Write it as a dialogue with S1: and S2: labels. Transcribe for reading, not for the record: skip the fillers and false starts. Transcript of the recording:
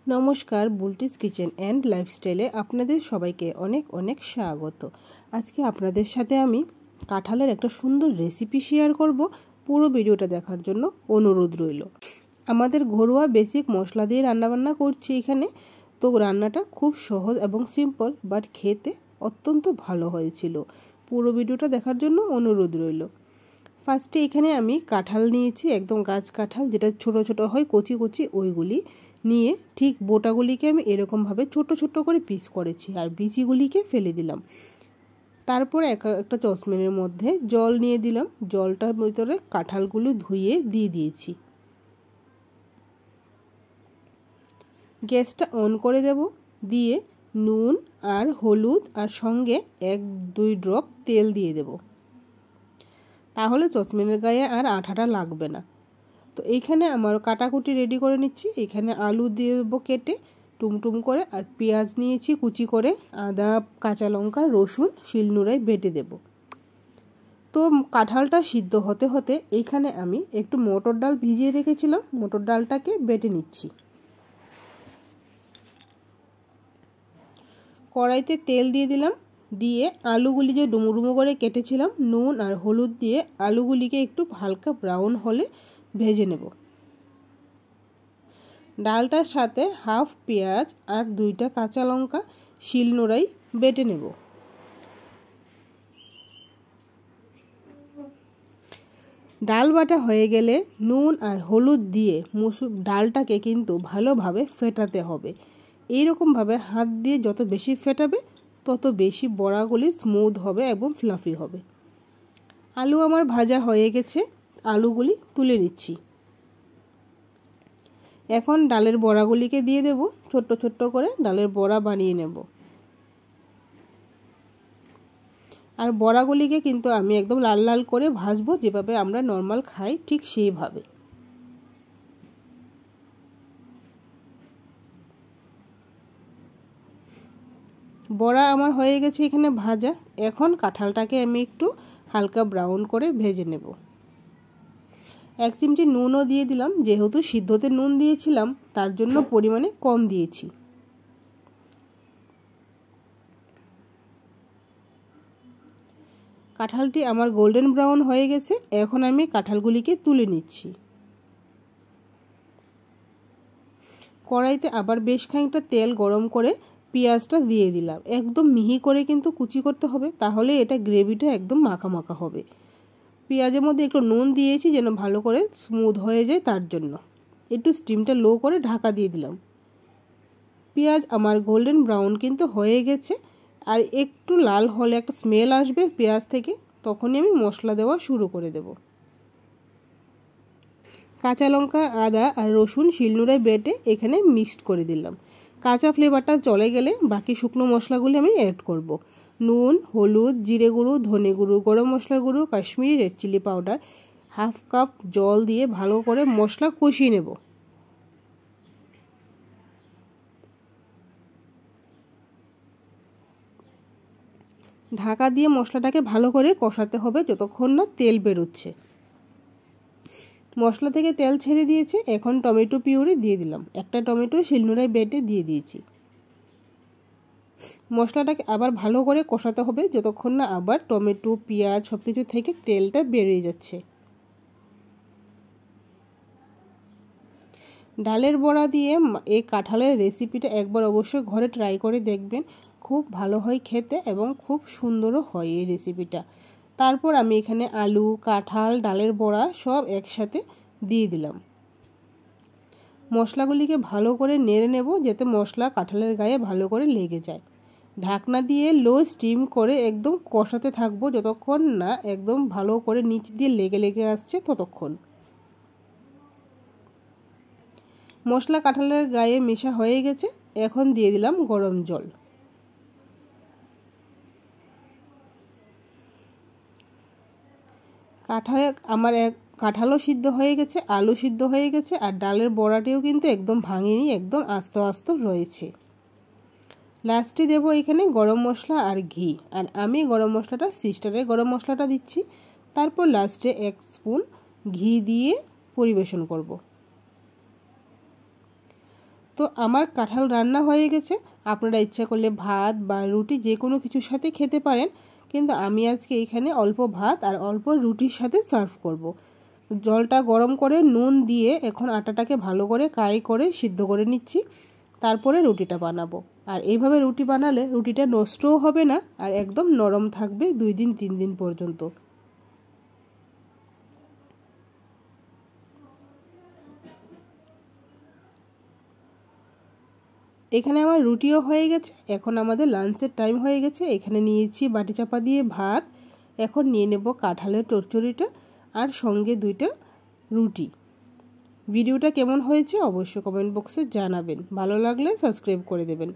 S1: নমস্কার, বুলটিস kitchen and লাইফস্টাইলে আপনাদের সবাইকে অনেক অনেক স্বাগত। আজকে আপনাদের সাথে আমি কাঁঠালের একটা সুন্দর রেসিপি শেয়ার করব। পুরো ভিডিওটা দেখার জন্য অনুরোধ রইল। আমাদের ঘরোয়া বেসিক মশলা দিয়ে রান্নাবান্না করছি এখানে, তো রান্নাটা খুব সহজ এবং সিম্পল, বাট খেতে অত্যন্ত ভালো হয়েছিল। পুরো ভিডিওটা দেখার জন্য অনুরোধ রইল। ফার্স্টে এখানে আমি কাঁঠাল নিয়েছি, একদম গাছ কাঁঠাল, যেটা ছোট ছোট হয় কচি কচি, ওইগুলি নিয়ে ঠিক বোটাগুলিকে আমি এরকমভাবে ছোট ছোট করে পিস করেছি আর বিচিগুলিকে ফেলে দিলাম। তারপর একটা চশমানের মধ্যে জল নিয়ে দিলাম, জলটার ভিতরে কাঁঠালগুলো ধুয়ে দিয়ে দিয়েছি। গ্যাসটা অন করে দেব, দিয়ে নুন আর হলুদ আর সঙ্গে 1-2 ড্রপ তেল দিয়ে দেব, তাহলে চশমানের গায়ে আর আঠাটা লাগবে না। তো এইখানে আমার কাটাকুটি রেডি করে নিচ্ছি। এখানে আলু দিয়ে দেবো কেটে টুমটুম করে, আর পেঁয়াজ নিয়েছি কুচি করে, আদা, কাঁচা লঙ্কা, রসুন শিলনোড়ায় বেটে দেব। তো কাঁঠালটা সিদ্ধ হতে হতে এইখানে আমি একটু মটর ডাল ভিজিয়ে রেখেছিলাম, মটর ডালটাকে বেটে নিচ্ছি। কড়াইতে তেল দিয়ে দিলাম, দিয়ে আলুগুলি যে ডুমো ডুমো করে কেটেছিলাম নুন আর হলুদ দিয়ে আলুগুলিকে একটু হালকা ব্রাউন হলে ভেজে নেব। ডালটার সাথে হাফ পেঁয়াজ আর 2টা কাঁচা লঙ্কা শিলনোড়ায় বেটে নেব। ডাল বাটা হয়ে গেলে নুন আর হলুদ দিয়ে মসুর ডালটাকে কিন্তু ভালোভাবে ফেটাতে হবে। এইরকমভাবে হাত দিয়ে যত বেশি ফেটাবে তত বেশি বড়াগুলি স্মুথ হবে এবং ফ্লাফি হবে। আলু আমার ভাজা হয়ে গেছে, আলুগুলি তুলে নিচ্ছি। এখন ডালের বড়াগুলিকে দিয়ে দেব, ছোট্ট ছোট্ট করে ডালের বড়া বানিয়ে নেব। আর বড়াগুলিকে কিন্তু আমি একদম লাল লাল করে ভাজবো, যেভাবে আমরা নর্মাল খাই ঠিক সেইভাবে। বড়া আমার হয়ে গেছে এখানে ভাজা। এখন কাঁঠালটাকে আমি একটু হালকা ব্রাউন করে ভেজে নেব। 1 চিমটি নুনও দিয়ে দিলাম, যেহেতু সিদ্ধতে নুন দিয়েছিলাম তার জন্য পরিমাণে কম দিয়েছি। কাঁঠালটি আমার গোল্ডেন ব্রাউন হয়ে গেছে, এখন আমি কাঁঠালগুলিকে তুলে নিচ্ছি। কড়াইতে আবার বেশ খানিকটা তেল গরম করে পেঁয়াজটা দিয়ে দিলাম। একদম মিহি করে কিন্তু কুচি করতে হবে, তাহলে এটা গ্রেভিটা একদম মাখা মাখা হবে। পেঁয়াজের মধ্যে একটু নুন দিয়েছি যেন ভালো করে স্মুথ হয়ে যায়, তার জন্য একটু স্টিমটা লো করে ঢাকা দিয়ে দিলাম। পেঁয়াজ আমার গোল্ডেন ব্রাউন কিন্তু হয়ে গেছে, আর একটু লাল হলে একটা স্মেল আসবে পেঁয়াজ থেকে, তখনই আমি মশলা দেওয়া শুরু করে দেব। কাঁচা লঙ্কা, আদা আর রসুন শিলনোড়ায় বেটে এখানে মিক্সড করে দিলাম। কাঁচা ফ্লেভারটা চলে গেলে বাকি শুকনো মশলাগুলি আমি অ্যাড করব। নুন, হলুদ, জিরে গুঁড়ো, ধনে গুঁড়ো, গরম মশলা গুঁড়ো, Kashmiri red chilli powder, half cup জল দিয়ে ভালো করে মশলা কষিয়ে নেব। ঢাকা দিয়ে মশলাটাকে ভালো করে কষাতে হবে যতক্ষণ না তেল বেরোচ্ছে। মশলা থেকে তেল ছেড়ে দিয়েছে, এখন টমেটো পিউরি দিয়ে দিলাম। একটা টমেটো শিলনোড়ায় বেটে দিয়ে দিয়েছি। মশলাটাকে আবার ভালো করে কষাতে হবে যতক্ষণ না আবার টমেটো, পেঁয়াজ সবকিছু থেকে তেলটা বেরিয়ে যাচ্ছে। ডালের বড়া দিয়ে এই কাঁঠালের রেসিপিটা একবার অবশ্যই ঘরে ট্রাই করে দেখবেন, খুব ভালো হয় খেতে এবং খুব সুন্দরও হয় এই রেসিপিটা। তারপর আমি এখানে আলু, কাঁঠাল, ডালের বড়া সব একসাথে দিয়ে দিলাম। মশলাগুলিকে ভালো করে নেড়ে নেব, যাতে মশলা কাঁঠালের গায়ে ভালো করে লেগে যায়। ঢাকনা দিয়ে লো স্টিম করে একদম কষাতে থাকবো যতক্ষণ না একদম ভালো করে নিচ দিয়ে লেগে লেগে আসছে ততক্ষণ। মশলা কাঁঠালের গায়ে মেশা হয়ে গেছে, এখন দিয়ে দিলাম গরম জল। কাঁঠালও সিদ্ধ হয়ে গেছে, আলু সিদ্ধ হয়ে গেছে, আর ডালের বড়াটিও কিন্তু একদম ভাঙেনি, একদম আস্ত আস্ত রয়েছে। লাস্টে দেবো এখানে গরম মশলা আর ঘি, আর আমি গরম মশলাটা সিস্টারের গরম মশলাটা দিচ্ছি। তারপর লাস্টে 1 স্পুন ঘি দিয়ে পরিবেশন করব। তো আমার কাঁঠাল রান্না হয়ে গেছে। আপনারা ইচ্ছা করলে ভাত বা রুটি যে কোনো কিছুর সাথে খেতে পারেন, কিন্তু আমি আজকে এখানে অল্প ভাত আর অল্প রুটির সাথে সার্ভ করব। জলটা গরম করে নুন দিয়ে এখন আটাটাকে ভালো করে কাই করে সিদ্ধ করে নিচ্ছি, তারপরে রুটিটা বানাবো। আর এইভাবে রুটি বানালে রুটিটা নষ্টও হবে না আর একদম নরম থাকবে 2 দিন 3 দিন পর্যন্ত। এখানে আমার রুটিও হয়ে গেছে। এখন আমাদের লাঞ্চের টাইম হয়ে গেছে। এখানে নিয়েছি বাটি চাপা দিয়ে ভাত। এখন নিয়ে নেব কাঁঠালের চচ্চড়িটা আর সঙ্গে 2টা রুটি। ভিডিওটা কেমন হয়েছে অবশ্যই কমেন্ট বক্সে জানাবেন। ভালো লাগলে সাবস্ক্রাইব করে দেবেন।